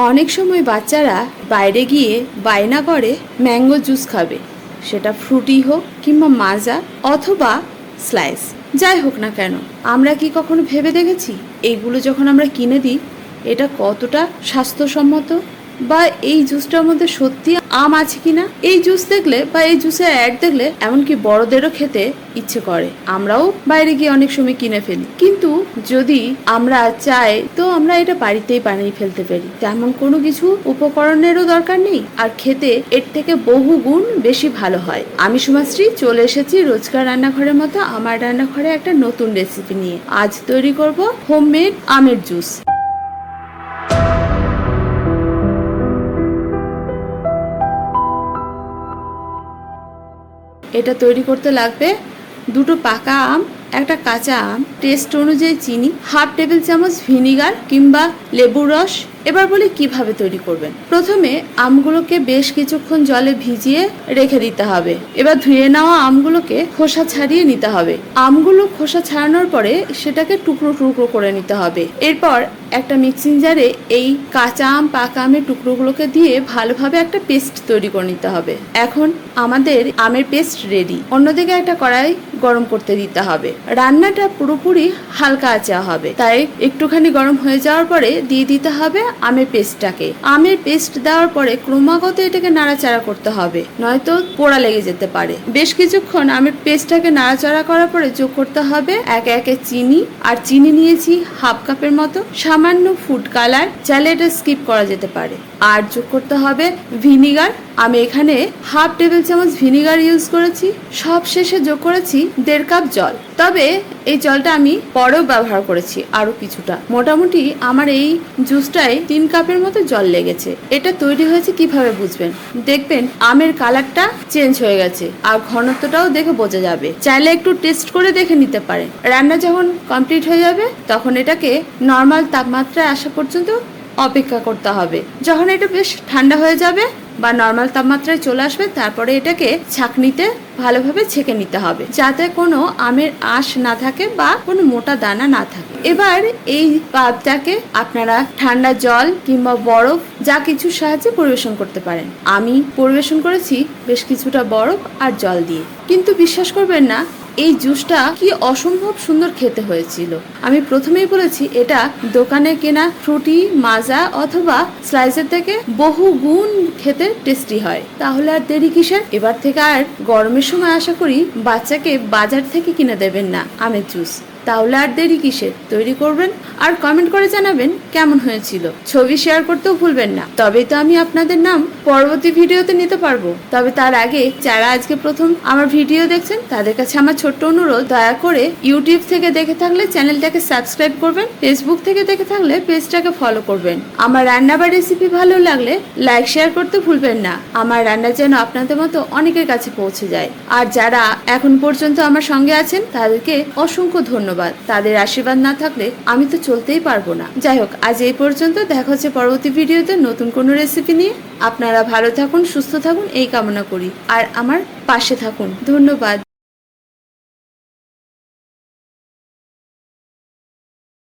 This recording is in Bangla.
অনেক সময় বাচ্চারা বাইরে গিয়ে বায়না করে ম্যাঙ্গো জুস খাবে, সেটা ফ্রুটি হোক কিংবা মাজা অথবা স্লাইস, যাই হোক না কেন। আমরা কি কখনো ভেবে দেখেছি এইগুলো যখন আমরা কিনে দিই এটা কতটা স্বাস্থ্যসম্মত, বা এই জুসটার মধ্যে সত্যি আম আছে কিনা? এই জুস দেখলে বা এই জুসের অ্যাড দেখলে এমনকি বড়দেরও খেতে ইচ্ছে করে। আমরাও বাইরে গিয়ে অনেক সময় কিনে ফেলি, কিন্তু যদি আমরা চাই তো আমরা এটা বাড়িতেই বানিয়ে ফেলতে পারি। তেমন কোনো কিছু উপকরণেরও দরকার নেই, আর খেতে এর থেকে বহু গুণ বেশি ভালো হয়। আমি সুমাশ্রী চলে এসেছি রোজকার রান্নাঘরের মতো আমার রান্নাঘরে একটা নতুন রেসিপি নিয়ে। আজ তৈরি করব হোমমেড আমের জুস। এটা তৈরি করতে লাগবে দুটো পাকা আম, একটা কাঁচা আম, টেস্ট অনুযায়ী চিনি, হাফ টেবিল চামচ ভিনিগার কিংবা লেবুর রস। এবার বলি কিভাবে তৈরি করবেন। প্রথমে আমগুলোকে বেশ কিছুক্ষণ জলে ভিজিয়ে রেখে দিতে হবে। এবার ধুয়ে নেওয়া আমগুলোকে খোসা ছাড়িয়ে নিতে হবে। আমগুলো খোসা ছাড়ানোর পরে সেটাকে টুকরো টুকরো করে নিতে হবে। এরপর একটা মিক্সিং জারে এই কাঁচা আম পাকা আমের টুকরোগুলোকে দিয়ে ভালোভাবে একটা পেস্ট তৈরি করে নিতে হবে। এখন আমাদের আমের পেস্ট রেডি। অন্যদিকে একটা কড়াই গরম করতে দিতে হবে। রান্নাটা পুরোপুরি হালকা আঁচে হবে, তাই একটুখানি গরম হয়ে যাওয়ার পরে দিয়ে দিতে হবে আমের পেস্টটাকে। আমের পেস্ট দেওয়ার পরে ক্রমাগত এটাকে নাড়াচাড়া করতে হবে, নয়তো পোড়া লেগে যেতে পারে। বেশ কিছুক্ষণ আমের পেস্টটাকে নাড়াচাড়া করার পরে যোগ করতে হবে একে একে চিনি, আর চিনি নিয়েছি হাফ কাপের মতো। সামান্য ফুড কালার, চাইলে এটা স্কিপ করা যেতে পারে। আর যোগ করতে হবে ভিনিগার। আমি এখানে হাফ টেবিল চামচ ভিনিগার ইউজ করেছি। সব শেষে যোগ করেছি 1.5 কাপ জল, তবে এই জলটা আমি পরেও ব্যবহার করেছি আরো কিছুটা। মোটামুটি আমার এই জুসটায় 3 কাপের মতো জল লেগেছে। এটা তৈরি হয়েছে কিভাবে বুঝবেন? দেখবেন আমের কালারটা চেঞ্জ হয়ে গেছে আর ঘনত্বটাও দেখে বোঝা যাবে। চাইলে একটু টেস্ট করে দেখে নিতে পারেন। রান্না যখন কমপ্লিট হয়ে যাবে তখন এটাকে নর্মাল তাপমাত্রায় আসা পর্যন্ত অপেক্ষা করতে হবে। যখন এটা বেশ ঠান্ডা হয়ে যাবে বা নর্মাল তাপমাত্রায় চলে আসবে, তারপরে এটাকে ছাঁকনিতে ভালোভাবে ছেঁকে নিতে হবে, যাতে কোনো আমের আঁশ না থাকে বা কোনো মোটা দানা না থাকে। এবার এই পাতটাকে আপনারা ঠান্ডা জল কিংবা বরফ যা কিছু সাহায্যে পরিবেশন করতে পারেন। আমি পরিবেশন করেছি বেশ কিছুটা বরফ আর জল দিয়ে। কিন্তু বিশ্বাস করবেন না, এই জুসটা কি অসম্ভব সুন্দর খেতে হয়েছিল। আমি প্রথমেই বলেছি এটা দোকানে কেনা ফ্রুটি, মাজা অথবা স্লাইসের থেকে বহু গুণ খেতে টেস্টি হয়। তাহলে আর দেরি কিসের? এবার থেকে আর গরমের সময় আশা করি বাচ্চাকে বাজার থেকে কিনে দেবেন না আমের জুস। তাহলে আর দেরি কিসের? তৈরি করবেন আর কমেন্ট করে জানাবেন কেমন হয়েছিল। ছবি শেয়ার করতেও ভুলবেন না, তবেই তো আমি আপনাদের নাম পরবর্তী ভিডিওতে নিতে পারবো। তবে তার আগে যারা আজকে প্রথম আমার ভিডিও দেখছেন তাদের কাছে আমার ছোট্ট অনুরোধ, দয়া করে ইউটিউব থেকে দেখে থাকলে চ্যানেলটাকে সাবস্ক্রাইব করবেন, ফেসবুক থেকে দেখে থাকলে পেজটাকে ফলো করবেন। আমার রান্না বা রেসিপি ভালো লাগলে লাইক শেয়ার করতে ভুলবেন না। আমার রান্না যেন আপনাদের মতো অনেকের কাছে পৌঁছে যায়। আর যারা এখন পর্যন্ত আমার সঙ্গে আছেন তাদেরকে অসংখ্য ধন্যবাদ। তাদের আশীর্বাদ না থাকলে আমি তো চলতেই পারবো না। যাই হোক, আজ এই পর্যন্ত। দেখা হচ্ছে পরবর্তী ভিডিওতে নতুন কোনো রেসিপি নিয়ে। আপনারা ভালো থাকুন, সুস্থ থাকুন এই কামনা করি, আর আমার পাশে থাকুন। ধন্যবাদ।